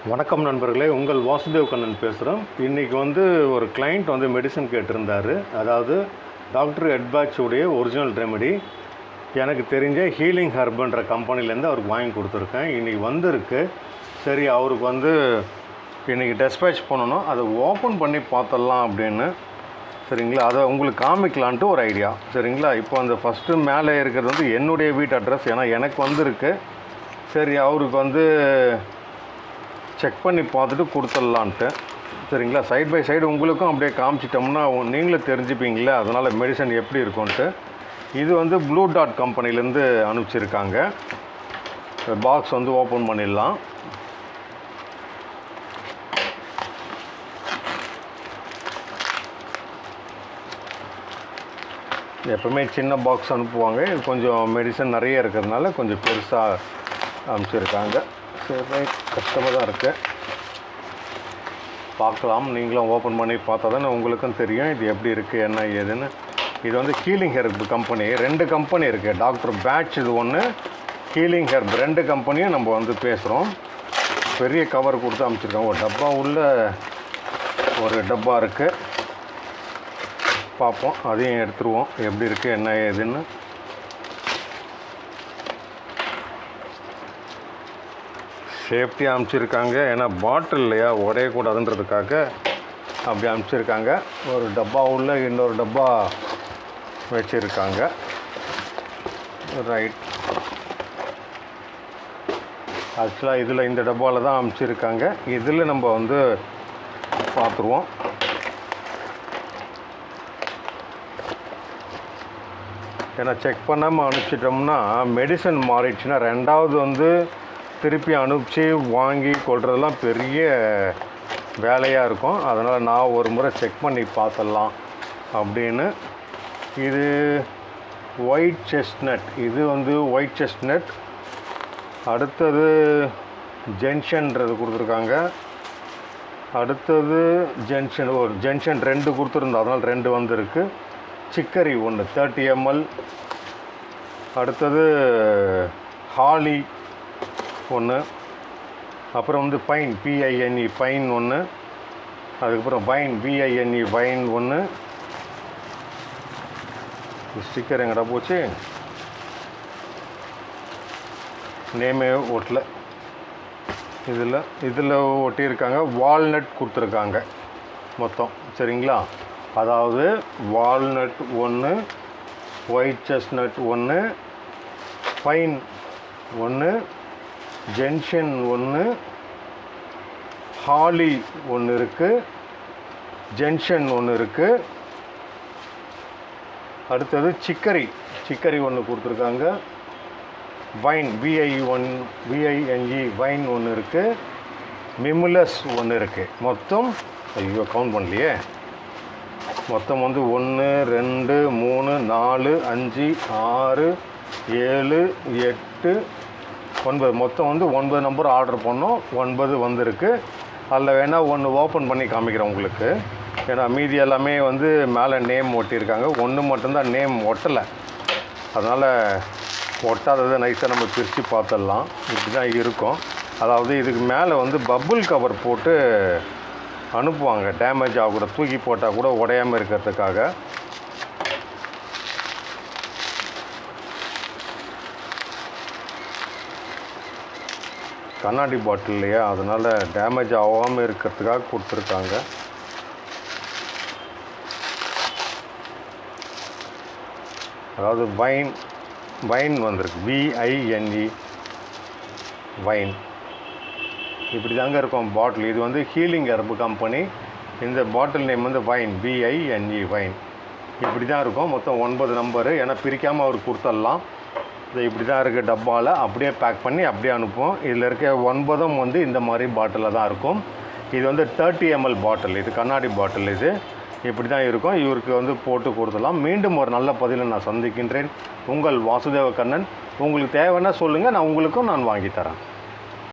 வணக்கம் நண்பர்களே, உங்கள் வாசுதேவ் கண்ணன் பேசுகிறோம். இன்றைக்கி ஒரு கிளைண்ட் மெடிசன் கேட்டிருந்தார். அதாவது டாக்டர் எட்பாச் உடைய ஒரிஜினல் ரெமெடி எனக்கு தெரிஞ்ச ஹீலிங் ஹர்பன்ற கம்பெனிலேருந்து அவருக்கு வாங்கி கொடுத்துருக்கேன். இன்றைக்கி வந்திருக்கு. சரி, அவருக்கு இன்றைக்கி டெஸ்பேச் பண்ணணும், அதை ஓப்பன் பண்ணி பார்த்துடலாம் அப்படின்னு. சரிங்களா, அதை உங்களுக்கு காமிக்கலான்ட்டு ஒரு ஐடியா. சரிங்களா, இப்போ அந்த ஃபஸ்ட்டு மேலே இருக்கிறது என்னுடைய வீட்டு அட்ரஸ். ஏன்னா எனக்கு வந்திருக்கு. சரி, அவருக்கு செக் பண்ணி பார்த்துட்டு கொடுத்துடலான்ட்டு. சரிங்களா, சைட் பை சைடு உங்களுக்கும் அப்படியே காமிச்சிட்டோம்னா நீங்களும் தெரிஞ்சுப்பீங்களே, அதனால் மெடிசன் எப்படி இருக்கும்ன்ட்டு. இது ப்ளூ டாட் கம்பெனிலேருந்து அனுப்பிச்சிருக்காங்க. பாக்ஸ் ஓப்பன் பண்ணிடலாம். எப்போவுமே சின்ன பாக்ஸ் அனுப்புவாங்க. இது கொஞ்சம் மெடிசன் நிறைய இருக்கிறதுனால கொஞ்சம் பெருசாக அனுப்பிச்சிருக்காங்க. சரி, கஷ்டமாக தான் இருக்குது. பார்க்கலாம், நீங்களும் ஓப்பன் பண்ணி பார்த்தா தானே உங்களுக்கும் தெரியும் இது எப்படி இருக்குது என்ன ஏதுன்னு. இது ஹீலிங் ஹெர்ப் கம்பெனி. 2 கம்பெனி இருக்குது. டாக்டர் பேட்ச் இது ஒன்று, ஹீலிங் ஹெர்ப் 2 கம்பெனியும் நம்ம பேசுகிறோம். பெரிய கவர் கொடுத்து அனுப்பிச்சிருக்காங்க. ஒரு டப்பா உள்ள ஒரு டப்பா இருக்குது. பார்ப்போம், அதையும் எடுத்துருவோம் எப்படி இருக்குது என்ன ஏதுன்னு. சேஃப்டியாக அனுப்பிச்சிருக்காங்க. ஏன்னா பாட்டில் இல்லையா, உடையக்கூடாதுன்றதுக்காக அப்படி அனுப்பிச்சிருக்காங்க. ஒரு டப்பா உள்ள இன்னொரு டப்பா வச்சுருக்காங்க. ரைட், ஆக்சுவலாக இதில் இந்த டப்பாவில் தான் அனுப்பிச்சிருக்காங்க. இதில் நம்ம பார்த்துருவோம். ஏன்னா செக் பண்ணாமல் அனுப்பிச்சிட்டோம்னா மெடிசன் மாறிடுச்சுன்னா ரெண்டாவது திருப்பி அனுப்பிச்சி வாங்கி கொள்றதெல்லாம் பெரிய வேலையாக இருக்கும். அதனால் நான் ஒரு முறை செக் பண்ணி பார்த்துடலாம் அப்படின்னு. இது ஒயிட் செஸ்ட்நட். இது ஒயிட் செஸ்ட்நட். அடுத்தது ஜென்ஷன்றது கொடுத்துருக்காங்க. அடுத்தது ஜென்ஷன் 2 கொடுத்துருந்தோம், அதனால் 2 வந்திருக்கு. Chicory 1 30 ml. அடுத்தது ஹாலி 1. அப்புறம் பைன் PINE பைன் 1. அதுக்கப்புறம் வைன் VINE வைன் 1. ஸ்டிக்கர் எங்கடா போச்சு, நேமே ஓட்டல. இதில் ஒட்டியிருக்காங்க. வால்நட் கொடுத்துருக்காங்க மொத்தம். சரிங்களா, அதாவது walnut 1, white chestnut 1, pine 1, gentian 1, holly 1 இருக்குது, ஜென்ஷன் 1 இருக்குது. அடுத்தது சிக்கரி 1 கொடுத்துருக்காங்க. வைன் VINE வைன் 1 இருக்குது. மிமுலஸ் 1 இருக்குது. மொத்தம் கவுண்ட் பண்ணலையே, மொத்தம் 1 2 3 4 5 6 7 8 9, மொத்தம் 9 நம்பர் ஆர்டர் பண்ணோம். 9 வந்திருக்கு. அதில் வேணால் 1 ஓப்பன் பண்ணி காமிக்கிறேன் உங்களுக்கு. ஏன்னா மீதி எல்லாமே மேலே நேம் ஒட்டியிருக்காங்க. 1 மட்டும்தான் நேம் ஒட்டலை. அதனால் ஒட்டாததை நைஸாக நம்ம பிரித்து பார்த்துடலாம். இப்படி தான் இருக்கும். அதாவது இதுக்கு மேலே பபுள் கவர் போட்டு அனுப்புவாங்க, டேமேஜ் ஆகக்கூட, தூக்கி போட்டால் கூட உடையாமல் இருக்கிறதுக்காக. கண்ணாடி பாட்டில் இல்லையா, அதனால் டேமேஜ் ஆகாமல் இருக்கிறதுக்காக கொடுத்துருக்காங்க. அதாவது வைன் வந்திருக்கு, VINE வைன். இப்படி தாங்க இருக்கும் பாட்டில். இது ஹீலிங் ஹெர்ப் கம்பெனி. இந்த பாட்டில் நேம் வைன் VINE வைன். இப்படி தான் இருக்கும். மொத்தம் 9 நம்பரு. ஏன்னா பிரிக்காமல் அவருக்கு கொடுத்துடலாம். இது இப்படி தான் இருக்குது டப்பாவில். அப்படியே பேக் பண்ணி அப்படியே அனுப்புவோம். இதில் இருக்க 9 இந்த மாதிரி பாட்டிலில் தான் இருக்கும். இது 30 ml பாட்டில். இது கண்ணாடி பாட்டில். இது இப்படி தான் இருக்கும். இவருக்கு போட்டு கொடுத்துடலாம். மீண்டும் ஒரு நல்ல பதிலை நான் சந்திக்கின்றேன். உங்கள் வாசுதேவ கண்ணன். உங்களுக்கு தேவைன்னா சொல்லுங்கள், நான் வாங்கி தரேன்.